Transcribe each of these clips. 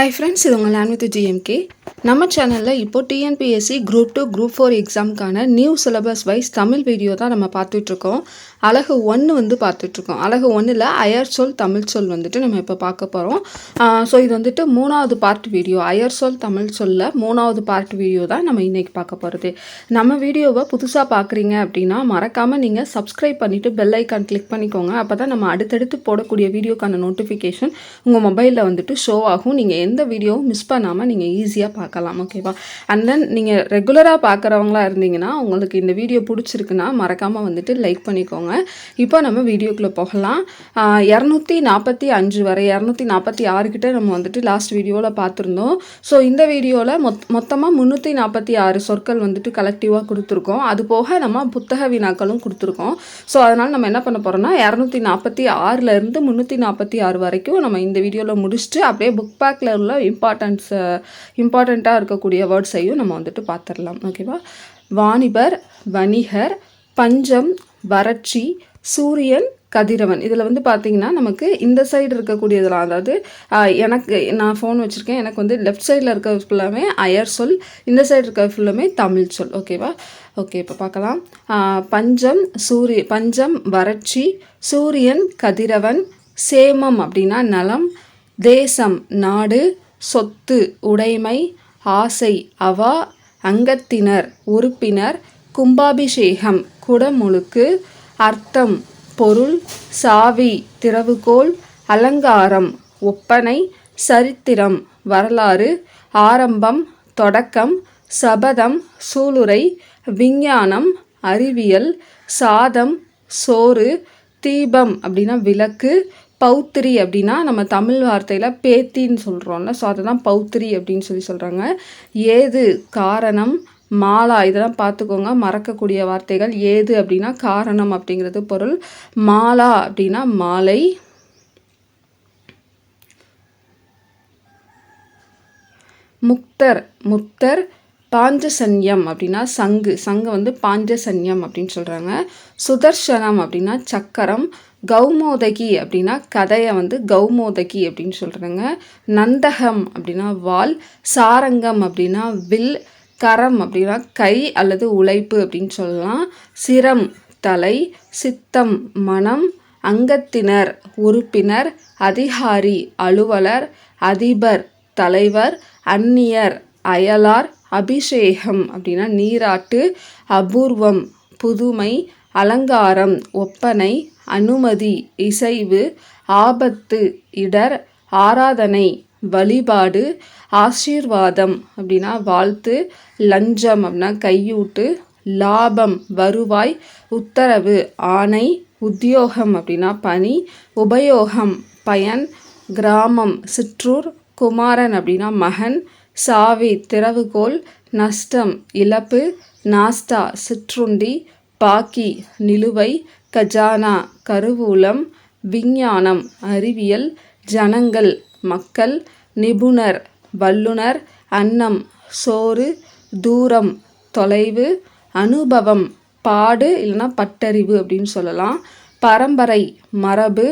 Hi friends, இது உங்கள் land with GMK. நம்ம சேனலில் இப்போது டிஎன்பிஎஸ்சி குரூப் 2 குரூப் 4 எக்ஸாமுக்கான new syllabus wise Tamil video தான் நம்ம பார்த்துட்ருக்கோம். அழகு 1 வந்து பார்த்துட்ருக்கோம். அழகு 1ல் அயர் சொல் தமிழ் சொல் வந்துட்டு நம்ம இப்போ பார்க்க போகிறோம். ஸோ இது வந்துட்டு 3வது பார்ட் வீடியோ. அயர் சொல் தமிழ் சொல்ல 3வது பார்ட் வீடியோ தான் நம்ம இன்றைக்கி பார்க்க போகிறது. நம்ம வீடியோவை புதுசாக பார்க்குறீங்க அப்படின்னா மறக்காமல் நீங்கள் சப்ஸ்கிரைப் பண்ணிவிட்டு பெல் ஐக்கான் கிளிக் பண்ணிக்கோங்க. அப்போ தான் நம்ம அடுத்தடுத்து போடக்கூடிய வீடியோக்கான நோட்டிஃபிகேஷன் உங்கள் மொபைலில் வந்துட்டு ஷோ ஆகும். நீங்கள் எந்த வீடியோவும் மிஸ் பண்ணாமல் நீங்கள் ஈஸியாக பார்க்கலாம். ஓகேவா? அண்ட் தென் நீங்கள் ரெகுலராக பார்க்குறவங்களா இருந்தீங்கன்னா உங்களுக்கு இந்த வீடியோ பிடிச்சிருக்குன்னா மறக்காமல் வந்துட்டு லைக் பண்ணிக்கோங்க. இப்போ நம்ம வீடியோக்குள்ளே போகலாம். 245 வரை 246 கிட்ட நம்ம வந்துட்டு லாஸ்ட் வீடியோவில் பார்த்துருந்தோம். ஸோ இந்த வீடியோவில் மொத்தமாக 346 சொற்கள் வந்துட்டு கலெக்டிவாக கொடுத்துருக்கோம். அது போக நம்ம புத்தக வினாக்களும் கொடுத்துருக்கோம். ஸோ அதனால் நம்ம என்ன பண்ண போகிறோம்னா 246லேருந்து 346 வரைக்கும் நம்ம இந்த வீடியோவில் முடிச்சுட்டு அப்படியே புக் பேக்கில் உள்ள இம்பார்ட்டண்ட்டாக இருக்கக்கூடிய வேர்ட்ஸையும் நம்ம வந்துட்டு பார்த்துடலாம். ஓகேவா? வாணிபர், வணிகர், பஞ்சம், வறட்சி, சூரியன், கதிரவன். இதில் வந்து பார்த்திங்கன்னா நமக்கு இந்த சைடு இருக்கக்கூடியதெல்லாம், அதாவது நான் ஃபோன் வச்சுருக்கேன், எனக்கு வந்து லெஃப்ட் சைடில் இருக்க ஃபுல்லாமே அயர் சொல், இந்த சைடு இருக்க ஃபுல்லாமே தமிழ் சொல். ஓகேவா? ஓகே, இப்போ பார்க்கலாம். பஞ்சம் வறட்சி, சூரியன் கதிரவன், சேமம் அப்படின்னா நலம், தேசம் நாடு, சொத்து உடைமை, ஆசை அவா, அங்கத்தினர் உறுப்பினர், கும்பாபிஷேகம் குடமுழுக்கு, அர்த்தம் பொருள், சாவி திறவுகோல், அலங்காரம் ஒப்பனை, சரித்திரம் வரலாறு, ஆரம்பம் தொடக்கம், சபதம் சூளுரை, விஞ்ஞானம் அறிவியல், சாதம் சோறு, தீபம் அப்படின்னா விளக்கு, பௌத்திரி அப்படின்னா நம்ம தமிழ் வார்த்தையில் பேத்தின்னு சொல்கிறோம்ல, ஸோ அதை தான் பௌத்திரி அப்படின்னு சொல்கிறாங்க. ஏது காரணம், மாலா இதெல்லாம் பார்த்துக்கோங்க, மறக்கக்கூடிய வார்த்தைகள். ஏது அப்படின்னா காரணம் அப்படிங்கிறது பொருள், மாலா அப்படின்னா மாலை, முக்தர் பாஞ்சசன்யம் அப்படின்னா சங்கு வந்து பாஞ்சசன்யம் அப்படின்னு சொல்கிறாங்க. சுதர்சனம் அப்படின்னா சக்கரம், கௌமோதகி அப்படின்னா கதையை வந்து கௌமோதகி அப்படின்னு சொல்கிறாங்க. நந்தகம் அப்படின்னா வால், சாரங்கம் அப்படின்னா வில், கரம் அப்படின்னா கை அல்லது உழைப்பு அப்படின்னு சொல்லலாம். சிரம் தலை, சித்தம் மனம், அங்கத்தினர் உறுப்பினர், அதிகாரி அலுவலர், அதிபர் தலைவர், அந்நியர் அயலார், அபிஷேகம் அப்படின்னா நீராட்டு, அபூர்வம் புதுமை, அலங்காரம் ஒப்பனை, அனுமதி இசைவு, ஆபத்து இடர், ஆராதனை வழிபாடு, ஆசீர்வாதம் அப்படின்னா வாழ்த்து, லஞ்சம் அப்படின்னா கையூட்டு, லாபம் வருவாய், உத்தரவு ஆணை, உத்தியோகம் அப்படின்னா பணி, உபயோகம் பயன், கிராமம் சிற்றூர், குமாரன் அப்படின்னா மகன், சாவி திறவுகோல், நஷ்டம் இழப்பு, நாஸ்டா சிற்றுண்டி, பாக்கி நிலுவை, கஜானா கருவூலம், விஞ்ஞானம் அறிவியல், ஜனங்கள் மக்கள், நிபுணர் வல்லுனர், அன்னம் சோறு, தூரம் தொலைவு, அனுபவம் பாடு இல்லைன்னா பட்டறிவு அப்படின்னு சொல்லலாம். பரம்பரை மரபு,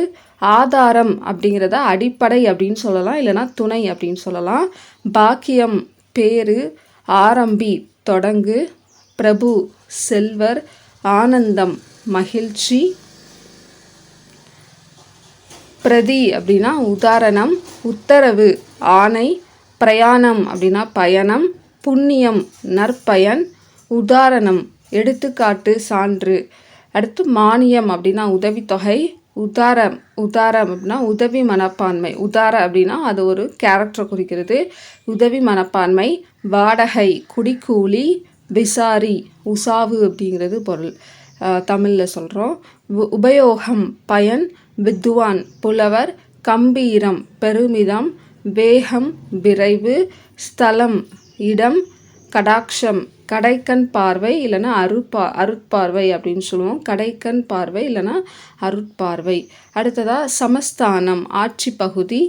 ஆதாரம் அப்படிங்கிறத அடிப்படை அப்படின்னு சொல்லலாம், இல்லைனா துணை அப்படின்னு சொல்லலாம். பாக்கியம் பேரு, ஆரம்பி தொடங்கு, பிரபு செல்வர், ஆனந்தம் மகிழ்ச்சி, பிரதி அப்படின்னா உதாரணம், உத்தரவு ஆணை, பிரயாணம் அப்படின்னா பயணம், புண்ணியம் நற்பயன், உதாரணம் எடுத்துக்காட்டு சான்று. அடுத்து மானியம் அப்படின்னா உதவித்தொகை, உதாரம் அப்படின்னா உதவி மனப்பான்மை, உதார அப்படின்னா அது ஒரு கேரக்டரை குறிக்கிறது, உதவி மனப்பான்மை, வாடகை குடிக்கூலி, விசாரி உசாவு அப்படிங்கிறது பொருள், தமிழில் சொல்கிறோம். உபயோகம் பயன், வித்வான் புலவர், கம்பீரம் பெருமிதம், வேகம் விரைவு, ஸ்தலம் இடம், கடாட்சம் கடைக்கண் பார்வை இல்லைன்னா அருட்பார்வை அப்படின்னு சொல்லுவோம். கடைக்கண் பார்வை இல்லைன்னா அருட்பார்வை. அடுத்ததாக சமஸ்தானம் ஆட்சி பகுதி,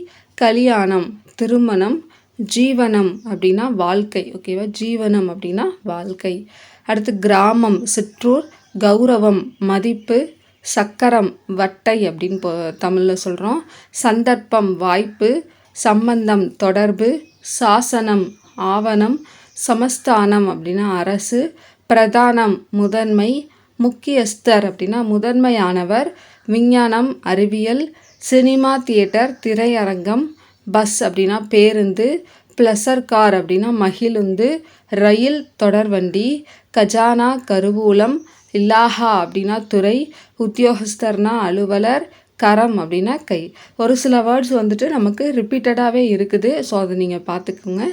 கல்யாணம் திருமணம், ஜீவனம் அப்படின்னா வாழ்க்கை. ஓகேவா? ஜீவனம் அப்படின்னா வாழ்க்கை. அடுத்து கிராமம் சிற்றூர், கௌரவம் மதிப்பு, சக்கரம் வட்டை அப்படின்னு தமிழில் சொல்கிறோம். சந்தர்ப்பம் வாய்ப்பு, சம்பந்தம் தொடர்பு, சாசனம் ஆவணம், சமஸ்தானம் அப்படின்னா அரசு, பிரதானம் முதன்மை, முக்கியஸ்தர் அப்படின்னா முதன்மையானவர், விஞ்ஞானம் அறிவியல், சினிமா தியேட்டர் திரையரங்கம், பஸ் அப்படின்னா பேருந்து, ப்ளஸர் கார் அப்படின்னா மகிழுந்து, ரயில் தொடர்வண்டி, கஜானா கருவூலம், இலாஹா அப்படின்னா துறை, உத்தியோகஸ்தர்னா அலுவலர், கரம் அப்படின்னா கை. ஒரு சில வேர்ட்ஸ் வந்துட்டு நமக்கு ரிப்பீட்டடாகவே இருக்குது. ஸோ அதை நீங்கள் பார்த்துக்குங்க.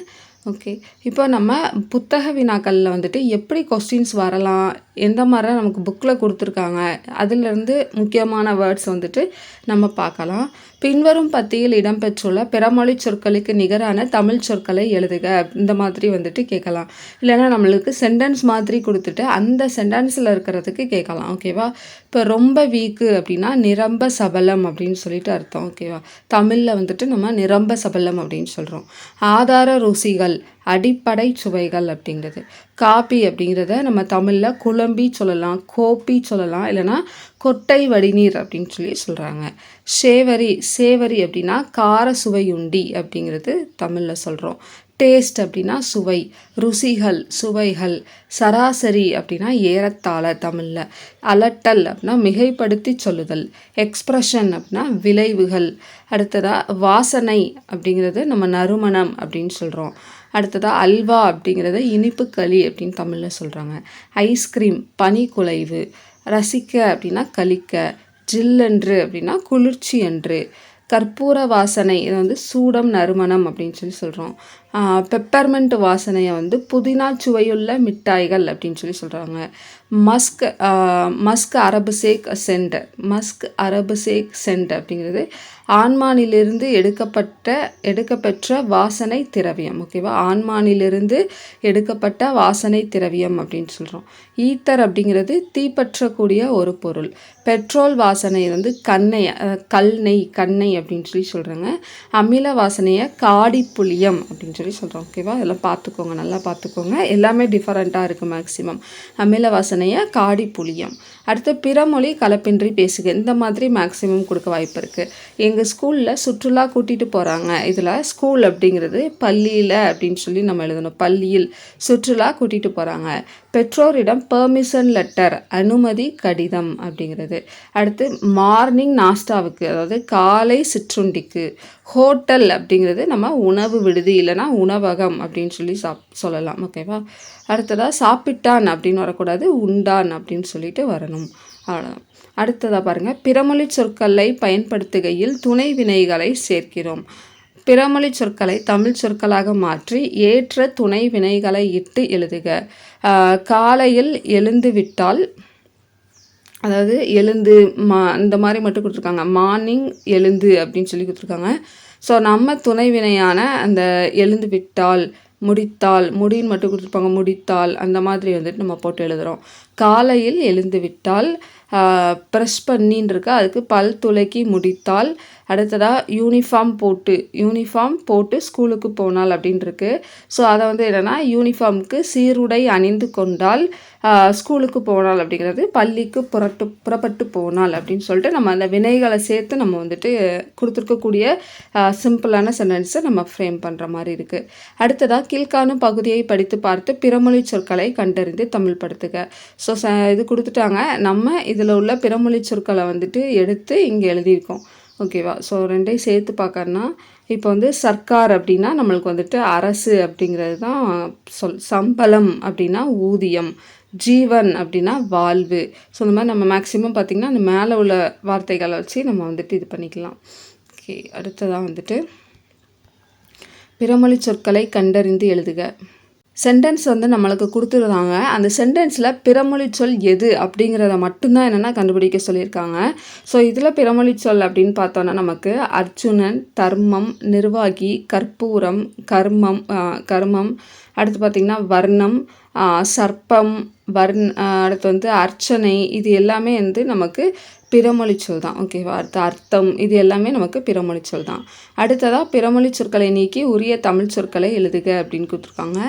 ஓகே, இப்போ நம்ம புத்தக வினாக்களில் வந்துட்டு எப்படி கொஸ்டின்ஸ் வரலாம், எந்த மாதிரிலாம் நமக்கு புக்கில் கொடுத்துருக்காங்க, அதிலிருந்து முக்கியமான வேர்ட்ஸ் வந்துட்டு நம்ம பார்க்கலாம். பின்வரும் பத்தியில் இடம்பெற்றுள்ள பிறமொழி சொற்களுக்கு நிகரான தமிழ் சொற்களை எழுதுக. இந்த மாதிரி வந்துட்டு கேட்கலாம். இல்லைன்னா நம்மளுக்கு சென்டென்ஸ் மாதிரி கொடுத்துட்டு அந்த சென்டென்ஸில் இருக்கிறதுக்கு கேட்கலாம். ஓகேவா? இப்போ ரொம்ப வீக்கு அப்படின்னா நிரம்ப சபலம் அப்படின்னு சொல்லிட்டு அர்த்தம். ஓகேவா? தமிழில் வந்துட்டு நம்ம நிரம்ப சபலம் அப்படின்னு சொல்கிறோம். ஆதார ருசிகள் அடிப்படை சுவைகள் அப்படிங்கிறது. காப்பி அப்படிங்கிறத நம்ம தமிழில் குழம்பி சொல்லலாம், கோப்பி சொல்லலாம், இல்லைனா கொட்டை வடிநீர் அப்படின்னு சொல்லி சொல்கிறாங்க. சேவரி அப்படின்னா கார சுவையுண்டி அப்படிங்கிறது தமிழில் சொல்கிறோம். டேஸ்ட் அப்படின்னா சுவை, ருசிகள் சுவைகள், சராசரி அப்படின்னா ஏறத்தாழ தமிழில், அலட்டல் அப்படின்னா மிகைப்படுத்தி சொல்லுதல், எக்ஸ்ப்ரெஷன் அப்படின்னா விளைவுகள். அடுத்ததாக வாசனை அப்படிங்கிறது நம்ம நறுமணம் அப்படின்னு சொல்கிறோம். அடுத்ததாக அல்வா அப்படிங்கிறத இனிப்பு களி அப்படின்னு தமிழில் சொல்கிறாங்க. ஐஸ்கிரீம் பனிக்குலைவு, ரசிக்க அப்படின்னா கலிக்க, ஜில்லென்று அப்படின்னா குளிர்ச்சி என்று, கற்பூர வாசனை இது வந்து சூடம் நறுமணம் அப்படின்னு சொல்லி சொல்கிறோம். பெப்பர்மெண்ட் வாசனையை வந்து புதினா சுவையுள்ள மிட்டாய்கள் அப்படின்னு சொல்லி சொல்கிறாங்க. மஸ்க் அரபு சேக் சென்ட், அப்படிங்கிறது ஆண்மானிலிருந்து எடுக்கப்பெற்ற வாசனை திரவியம். ஓகேவா? ஆண்மானிலிருந்து எடுக்கப்பட்ட வாசனை திரவியம் அப்படின்னு சொல்கிறோம். ஈத்தர் அப்படிங்கிறது தீப்பற்றக்கூடிய ஒரு பொருள். பெட்ரோல் வாசனை வந்து கண்ணெய் அப்படின்னு சொல்லி சொல்கிறாங்க. அமில வாசனையை காடிப்புளியம் அப்படின்னு சொல்லி சொல்கிறோம். ஓகேவா? இதெல்லாம் பார்த்துக்கோங்க, நல்லா பார்த்துக்கோங்க. எல்லாமே டிஃபரெண்ட்டாக இருக்குது மேக்ஸிமம். அமில வாசனையை காடிப்புளியம். அடுத்து பிறமொழி கலப்பின்றி பேசுக. இந்த மாதிரி மேக்ஸிமம் கொடுக்க வாய்ப்பு இருக்குது. எங்கள் ஸ்கூலில் சுற்றுலா கூட்டிகிட்டு போகிறாங்க. இதில் ஸ்கூல் அப்படிங்கிறது பள்ளியில் அப்படின்னு சொல்லி நம்ம எழுதணும். பள்ளியில் சுற்றுலா கூட்டிகிட்டு போகிறாங்க. பெற்றோரிடம் பெர்மிஷன் லெட்டர் அனுமதி கடிதம் அப்படிங்கிறது. அடுத்து மார்னிங் நாஸ்டாவுக்கு அதாவது காலை சிற்றுண்டிக்கு. ஹோட்டல் அப்படிங்கிறது நம்ம உணவு விடுதி இல்லைனா உணவகம் அப்படின்னு சொல்லி சொல்லலாம். ஓகேவா? அடுத்ததாக சாப்பிட்டான் அப்படின்னு வரக்கூடாது, உண்டான் அப்படின்னு சொல்லிட்டு வரணும். அவ்வளோதான். அடுத்ததாக பாருங்கள், பிறமொழி சொற்களை பயன்படுத்துகையில் துணை வினைகளை சேர்க்கிறோம். பிறமொழி சொற்களை தமிழ் சொற்களாக மாற்றி ஏற்ற துணை வினைகளை இட்டு எழுதுக. காலையில் எழுந்து விட்டால், அதாவது எழுந்து இந்த மாதிரி மட்டும் கொடுத்துருக்காங்க. மார்னிங் எழுந்து அப்படின்னு சொல்லி கொடுத்துருக்காங்க. ஸோ நம்ம துணை வினையான அந்த எழுந்து விட்டால், முடித்தால், முடின்னு மட்டும் கொடுத்துருப்பாங்க, முடித்தால் அந்த மாதிரி வந்துட்டு நம்ம போட்டு எழுதுகிறோம். காலையில் எழுந்து விட்டால், ப்ரெஷ் பண்ணின்னு இருக்கா, அதுக்கு பல் துலக்கி முடித்தால். அடுத்ததாக யூனிஃபார்ம் போட்டு ஸ்கூலுக்கு போனால் அப்படின்ட்டுருக்கு. ஸோ அதை வந்து என்னென்னா யூனிஃபார்முக்கு சீருடை அணிந்து கொண்டால், ஸ்கூலுக்கு போனால் அப்படிங்கிறது பள்ளிக்கு புறப்பட்டு போனால் அப்படின்னு சொல்லிட்டு நம்ம அந்த வினைகளை சேர்த்து நம்ம வந்துட்டு கொடுத்துருக்கக்கூடிய சிம்பிளான சென்டென்ஸை நம்ம ஃப்ரேம் பண்ணுற மாதிரி இருக்குது. அடுத்ததாக கீழ்காணும் பகுதியை படித்து பார்த்து பிறமொழி சொற்களை கண்டறிந்து தமிழ் படுத்துக. ஸோ இது கொடுத்துட்டாங்க. நம்ம இதில் உள்ள பிறமொழி சொற்களை வந்துட்டு எடுத்து இங்கே எழுதியிருக்கோம். ஓகேவா? ஸோ ரெண்டையும் சேர்த்து பார்க்கறனா இப்போ வந்து சர்க்கார் அப்படின்னா நம்மளுக்கு வந்துட்டு அரசு அப்படிங்கிறது தான் சம்பளம் அப்படின்னா ஊதியம், ஜீவன் அப்படின்னா வாழ்வு. ஸோ இந்த மாதிரி நம்ம மேக்ஸிமம் பார்த்திங்கன்னா அந்த மேலே உள்ள வார்த்தைகளை வச்சு நம்ம வந்துட்டு இது பண்ணிக்கலாம். ஓகே, அடுத்ததாக வந்துட்டு பிறமொழி சொற்களை கண்டறிந்து எழுதுக. சென்டென்ஸ் வந்து நம்மளுக்கு கொடுத்துருந்தாங்க. அந்த சென்டென்ஸில் பிறமொழி சொல் எது அப்படிங்கிறத மட்டும்தான் என்னென்னா கண்டுபிடிக்க சொல்லியிருக்காங்க. ஸோ இதில் பிறமொழி சொல் அப்படின்னு பார்த்தோன்னா நமக்கு அர்ஜுனன், தர்மம், நிர்வாகி, கற்பூரம், கர்மம், அடுத்து பார்த்திங்கன்னா வர்ணம், சர்ப்பம், அடுத்து வந்து அர்ச்சனை, இது எல்லாமே வந்து நமக்கு பிறமொழி சொல் தான். ஓகேவா? அடுத்த அர்த்தம், இது எல்லாமே நமக்கு பிறமொழி சொல் தான். அடுத்ததாக பிறமொழி சொற்களை நீக்கி உரிய தமிழ் சொற்களை எழுதுக அப்படின்னு கொடுத்துருக்காங்க.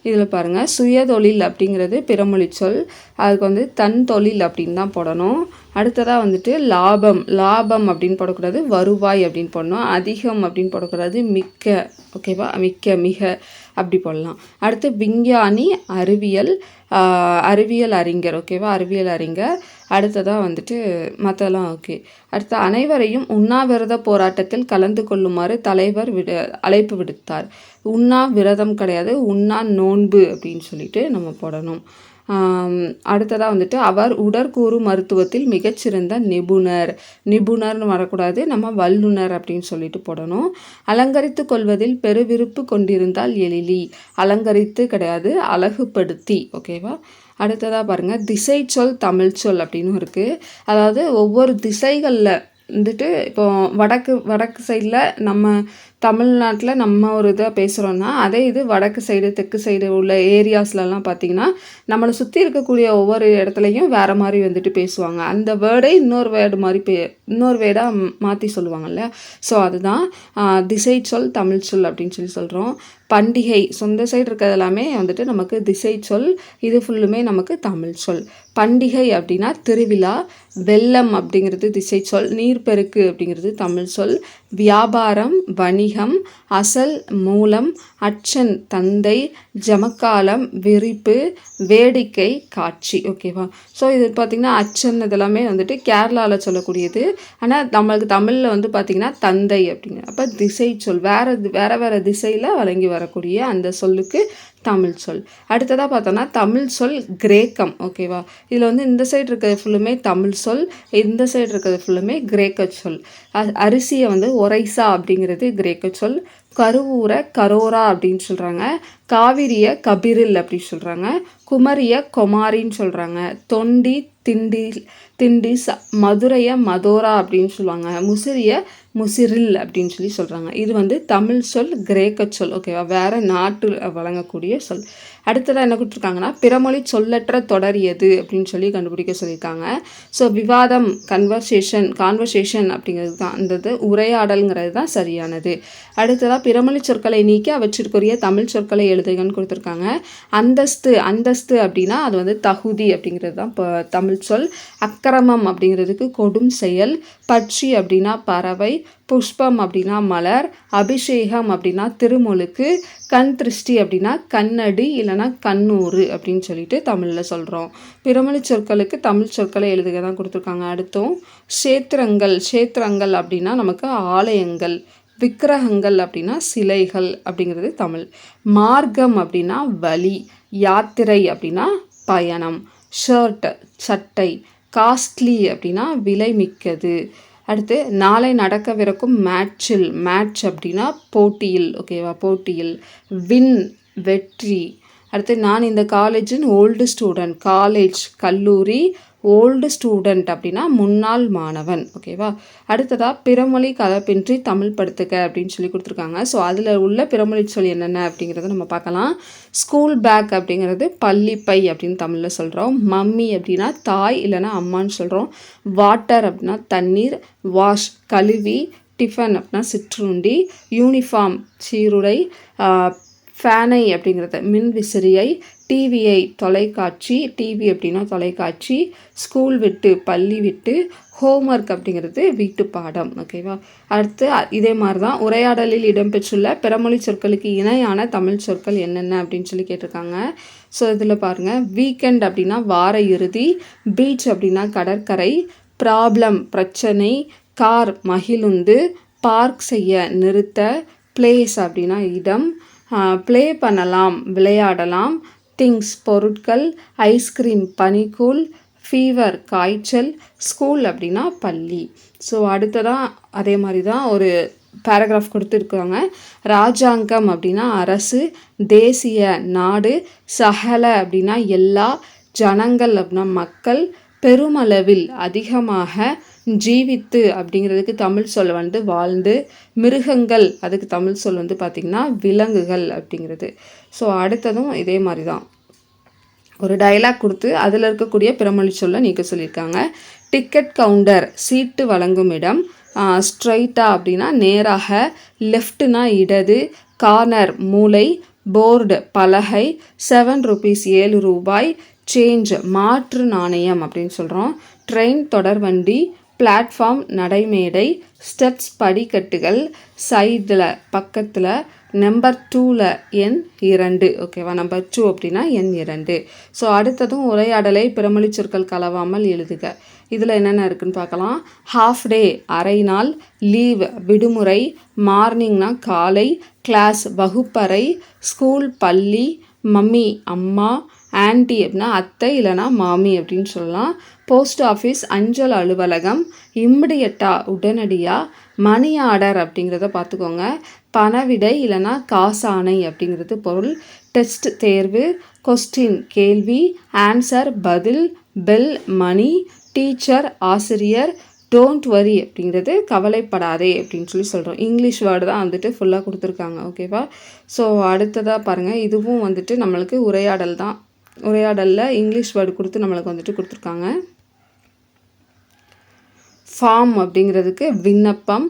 இதில் பாருங்கள், சுயதொழில் அப்படிங்கிறது பிறமொழி சொல். அதுக்கு வந்து தன் தொழில் அப்படின்னு தான் போடணும். அடுத்ததாக வந்துட்டு லாபம், லாபம் அப்படின்னு போடக்கூடாது, வருவாய் அப்படின்னு போடணும். அதிகம் அப்படின்னு போடக்கூடாது, மிக்க. ஓகேவா, மிக்க, மிக அப்படி போடலாம். அடுத்து விஞ்ஞானி, அறிவியல், அறிவியல் அறிஞர். ஓகேவா, அறிவியல் அறிஞர். அடுத்ததாக வந்துட்டு மற்றெல்லாம் ஓகே. அடுத்து அனைவரையும் உண்ணாவிரத போராட்டத்தில் கலந்து கொள்ளுமாறு தலைவர் அழைப்பு விடுத்தார். உண்ணாவிரதம் கிடையாது, உண்ணா நோன்பு அப்படின்னு சொல்லிட்டு நம்ம போடணும். அடுத்ததாக வந்துட்டு அவர் உடற்கூறு மருத்துவத்தில் மிகச்சிறந்த நிபுணர். நிபுணர்னு வரக்கூடாது, நம்ம வல்லுனர் அப்படின்னு சொல்லிட்டு போடணும். அலங்கரித்து கொள்வதில் பெருவிருப்பு கொண்டிருந்தால் எழிலி. அலங்கரித்து கிடையாது, அழகுபடுத்தி. ஓகேவா. அடுத்ததாக பாருங்கள், திசை சொல் தமிழ் சொல் அப்படின்னு இருக்குது. அதாவது ஒவ்வொரு திசைகளில் வந்துட்டு இப்போ வடக்கு சைடில் நம்ம தமிழ்நாட்டில் நம்ம ஒரு இதாக பேசுகிறோன்னா, அதே இது வடக்கு சைடு தெற்கு சைடு உள்ள ஏரியாஸ்லலாம் பார்த்திங்கன்னா நம்மளை சுற்றி இருக்கக்கூடிய ஒவ்வொரு இடத்துலையும் வேறு மாதிரி வந்துட்டு பேசுவாங்க. அந்த வேர்டை இன்னொரு வேர்டு மாதிரி இன்னொரு வேர்டாக மாற்றி சொல்லுவாங்கல்ல. ஸோ அதுதான் திசை சொல் தமிழ் சொல் அப்படின்னு சொல்கிறோம். பண்டிகை சொந்த சைடு இருக்கிறது எல்லாமே வந்துட்டு நமக்கு திசை சொல், இது ஃபுல்லுமே நமக்கு தமிழ் சொல். பண்டிகை அப்படின்னா திருவிழா, வெள்ளம் அப்படிங்கிறது திசை சொல், நீர்ப்பெருக்கு அப்படிங்கிறது தமிழ் சொல், வியாபாரம், வணிகம், அசல், மூலம், அச்சன், தந்தை, ஜமக்காலம், விரிப்பு, வேடிக்கை, காட்சி. ஓகேவா. ஸோ இது பார்த்திங்கன்னா அச்சன் இதெல்லாமே வந்துட்டு கேரளாவில் சொல்லக்கூடியது. ஆனால் நம்மளுக்கு தமிழில் வந்து பார்த்திங்கன்னா தந்தை அப்படிங்கிற. அப்போ திசை சொல் வேறு திசையில் வழங்கி வரக்கூடிய அந்த சொல்லுக்கு தமிழ் சொல். அடுத்ததாக பார்த்தோன்னா தமிழ் சொல் கிரேக்கம். ஓகேவா. இதில் வந்து இந்த சைடு இருக்கிறது ஃபுல்லுமே தமிழ் சொல், இந்த சைடு இருக்கிறது ஃபுல்லுமே கிரேக்க சொல். அரிசியை வந்து ஒரைசா அப்படிங்கிறது கிரேக்க சொல். கருவூரை கரோரா அப்படின்னு சொல்கிறாங்க. காவிரியை கபிரில் அப்படி சொல்கிறாங்க. குமரியை கொமாரின்னு சொல்கிறாங்க. தொண்டி திண்டி மதுரையை மதோரா அப்படின்னு சொல்லுவாங்க. முசிறியை முசிறில் அப்படின்னு சொல்கிறாங்க. இது வந்து தமிழ் சொல் கிரேக்க சொல். ஓகேவா. வேறு நாட்டு வழங்கக்கூடிய சொல். அடுத்ததாக என்ன கொடுத்துருக்காங்கன்னா பிறமொழி சொல்லற்ற தொடர் எது அப்படின்னு கண்டுபிடிக்க சொல்லியிருக்காங்க. ஸோ விவாதம், கான்வர்சேஷன் அப்படிங்கிறது தான் அந்த உரையாடல்ங்கிறது தான் சரியானது. அடுத்ததாக பிறமொழி சொற்களை நீக்கி அவற்றிற்குரிய தமிழ் சொற்களை எழுதுகன்னு கொடுத்துருக்காங்க. அந்தஸ்து அப்படின்னா அது வந்து தகுதி அப்படிங்கிறது தான் இப்போ தமிழ் சொல். அக்கிரமம் அப்படிங்கிறதுக்கு கொடும் செயல். பட்சி அப்படின்னா பறவை. புஷ்பம் அப்படின்னா மலர். அபிஷேகம் அப்படின்னா திருமுழுக்கு. கண் திருஷ்டி அப்படின்னா கண்ணடி இல்லைனா கண்ணூறு அப்படின்னு சொல்லிட்டு தமிழில் சொல்கிறோம். பிறமொழி சொற்களுக்கு தமிழ் சொற்களை எழுதுக தான் கொடுத்துருக்காங்க. அடுத்தும் சேத்திரங்கள் அப்படின்னா நமக்கு ஆலயங்கள். விக்கிரகங்கள் அப்படின்னா சிலைகள் அப்படிங்கிறது தமிழ். மார்க்கம் அப்படின்னா வழி. யாத்திரை அப்படின்னா பயணம். ஷர்ட் சட்டை. காஸ்ட்லி அப்படின்னா விலை மிக்கது. அடுத்து நாளை நடக்கவிருக்கும் மேட்ச் அப்படின்னா போட்டியில். ஓகேவா, போட்டியில். வின் வெற்றி. அடுத்து நான் இந்த காலேஜின் ஓல்டு ஸ்டூடெண்ட். காலேஜ் கல்லூரி. ஓல்டு ஸ்டூடெண்ட் அப்படின்னா முன்னாள் மாணவன். ஓகேவா. அடுத்ததாக பிறமொழி கலப்பின்றி தமிழ் படுத்துக்க அப்படின்னு கொடுத்துருக்காங்க. ஸோ அதில் உள்ள பிறமொழி சொல் என்னென்ன அப்படிங்கிறத நம்ம பார்க்கலாம். ஸ்கூல் பேக் அப்படிங்கிறது பள்ளிப்பை அப்படின்னு தமிழில் சொல்கிறோம். மம்மி அப்படின்னா தாய் இல்லைனா அம்மான்னு சொல்கிறோம். வாட்டர் அப்படின்னா தண்ணீர். வாஷ் கழுவி. டிஃபன் அப்படின்னா சிற்றுண்டி. யூனிஃபார்ம் சீருடை. ஃபேனை அப்படிங்கிறது மின் விசிறியை. டிவியை தொலைக்காட்சி. டிவி அப்படின்னா தொலைக்காட்சி. ஸ்கூல் விட்டு பள்ளி விட்டு. ஹோம்ஒர்க் அப்படிங்கிறது வீட்டு பாடம். ஓகேவா. அடுத்து இதே மாதிரி தான் உரையாடலில் இடம்பெற்றுள்ள பிறமொழி சொற்களுக்கு இணையான தமிழ் சொற்கள் என்னென்ன அப்படின்னு கேட்டிருக்காங்க. ஸோ இதில் பாருங்கள், வீக்கெண்ட் அப்படின்னா வார இறுதி. பீச் அப்படின்னா கடற்கரை. ப்ராப்ளம் பிரச்சனை. கார் மகிழுந்து. பார்க் செய்ய நிறுத்த. பிளேஸ் அப்படின்னா இடம். ப்ளே பண்ணலாம் விளையாடலாம். திங்ஸ் பொருட்கள். ஐஸ்கிரீம் பனிக்கூழ். ஃபீவர் காய்ச்சல். ஸ்கூல் அப்படின்னா பள்ளி. ஸோ அடுத்ததான் அதே மாதிரி தான் ஒரு பேராகிராஃப் கொடுத்துருக்காங்க. ராஜாங்கம் அப்படின்னா அரசு. தேசிய நாடு. சகல அப்படின்னா எல்லா. ஜனங்கள் அப்படின்னா மக்கள். பெருமளவில் அதிகமாக. ஜீவித்து அப்படிங்கிறதுக்கு தமிழ் சொல் வந்து வாழ்ந்து. மிருகங்கள் அதுக்கு தமிழ் சொல் வந்து பார்த்திங்கன்னா விலங்குகள் அப்படிங்கிறது. ஸோ அடுத்ததும் இதே மாதிரி தான் ஒரு டயலாக் கொடுத்து அதில் இருக்கக்கூடிய பிறமொழி சொல்ல நீக்க சொல்லியிருக்காங்க. டிக்கெட் கவுண்டர் சீட்டு வழங்கும் இடம். ஸ்ட்ரைட்டாக அப்படின்னா நேராக. லெஃப்ட்னா இடது. கார்னர் மூலை. போர்டு பலகை. 7 ரூபீஸ் 7 ரூபாய். சேஞ்ச் மாற்று நாணயம் அப்படின்னு சொல்கிறோம். ட்ரெயின் தொடர்வண்டி, பிளாட்ஃபார்ம் நடைமேடை, ஸ்டெப்ஸ் படிக்கட்டுகள், சைடில் பக்கத்தில், நம்பர் 2ல் எண் 2. ஓகேவா, நம்பர் 2 அப்படின்னா எண் 2. ஸோ அடுத்ததும் உரையாடலை பிறமொழி சொற்கள் கலவாமல் எழுதுக. இதில் என்னென்ன இருக்குன்னு பார்க்கலாம். ஹாஃப் டே அரை நாள், லீவ் விடுமுறை, மார்னிங்னா காலை, கிளாஸ் வகுப்பறை, ஸ்கூல் பள்ளி, மம்மி அம்மா, ஆன்ட்டி அப்படின்னா அத்தை இல்லைனா மாமி அப்படின்னு சொல்லலாம். போஸ்ட் ஆஃபீஸ் அஞ்சல் அலுவலகம், இம்மிடியட்டாக உடனடியாக, மணி ஆர்டர் அப்படிங்கிறத பார்த்துக்கோங்க. பணவிடை இல்லைனா காசாணை அப்படிங்கிறது பொருள். டெஸ்ட் தேர்வு, கொஸ்டின் கேள்வி, ஆன்சர் பதில், பெல் மணி, டீச்சர் ஆசிரியர், டோன்ட் வரி அப்படிங்கிறது கவலைப்படாதே அப்படின்னு சொல்லி சொல்கிறோம். இங்கிலீஷ் வேர்டு தான் வந்துட்டு ஃபுல்லாக கொடுத்துருக்காங்க. ஓகேவா. ஸோ அடுத்ததாக பாருங்கள், இதுவும் வந்துட்டு நம்மளுக்கு உரையாடல் தான். உரையாடலில் இங்கிலீஷ் வேர்டு கொடுத்து நம்மளுக்கு வந்துட்டு கொடுத்துருக்காங்க. ஃபார்ம் அப்படிங்கிறதுக்கு விண்ணப்பம்,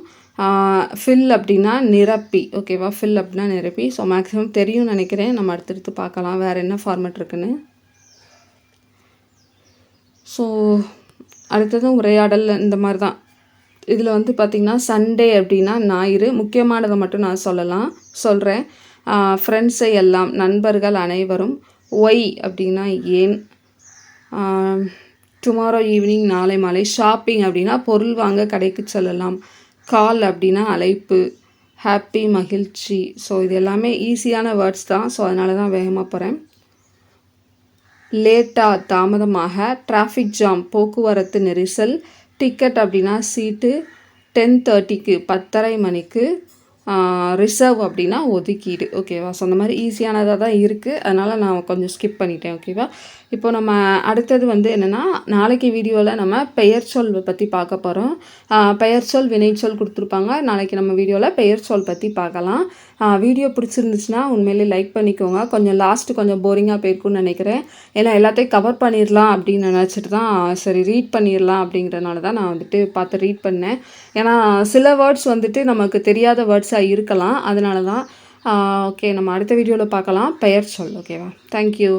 ஃபில் அப்படின்னா நிரப்பி. ஓகேவா, ஃபில் அப்படின்னா நிரப்பி. ஸோ மேக்ஸிமம் தெரியும்னு நினைக்கிறேன். நம்ம அடுத்தடுத்து பார்க்கலாம் வேறு என்ன ஃபார்மேட் இருக்குன்னு. ஸோ அடுத்ததும் உரையாடல் இந்த மாதிரி தான். இதில் வந்து பார்த்திங்கன்னா சண்டே அப்படின்னா ஞாயிறு. முக்கியமானதை மட்டும் நான் சொல்கிறேன். ஃப்ரெண்ட்ஸை எல்லாம், நண்பர்கள் அனைவரும். ஒய் அப்படின்னா ஏன். டுமாரோ ஈவினிங் நாளை மாலை. ஷாப்பிங் அப்படின்னா பொருள் வாங்க கடைக்கு செல்லலாம். கால் அப்படின்னா அழைப்பு. ஹாப்பி மகிழ்ச்சி. ஸோ இது எல்லாமே ஈஸியான வேர்ட்ஸ் தான். ஸோ அதனால தான் வேகமாக போகிறேன். லேட்டாக தாமதமாக, டிராஃபிக் ஜாம் போக்குவரத்து நெரிசல், டிக்கெட் அப்படின்னா சீட்டு, 10:30க்கு 10:30 மணிக்கு, ரிசர்வ் அப்படின்னா ஒதுக்கீடு. ஓகேவா. ஸோ அந்த மாதிரி ஈஸியானதாக தான் இருக்குது. அதனால் நான் கொஞ்சம் ஸ்கிப் பண்ணிட்டேன். ஓகேவா. இப்போ நம்ம அடுத்தது வந்து என்னென்னா, நாளைக்கு வீடியோவில் நம்ம பெயர் சொல் பற்றி பார்க்க போகிறோம். பெயர் சொல் வினைச்சொல் கொடுத்துருப்பாங்க. நாளைக்கு நம்ம வீடியோவில் பெயர் சொல் பற்றி பார்க்கலாம். வீடியோ பிடிச்சிருந்துச்சுன்னா உண்மையிலே லைக் பண்ணிக்கோங்க. கொஞ்சம் லாஸ்ட்டு கொஞ்சம் போரிங்காக போயிருக்குன்னு நினைக்கிறேன். ஏன்னா எல்லாத்தையும் கவர் பண்ணிடலாம் அப்படின்னு நினச்சிட்டு தான் சரி ரீட் பண்ணிடலாம் அப்படிங்கிறனால தான் நான் வந்துட்டு பார்த்து ரீட் பண்ணேன். ஏன்னா சில வேர்ட்ஸ் வந்துட்டு நமக்கு தெரியாத வேர்ட்ஸாக இருக்கலாம். அதனால தான். ஓகே, நம்ம அடுத்த வீடியோவில் பார்க்கலாம் பெயர் சொல். ஓகேவா. தேங்க்யூ.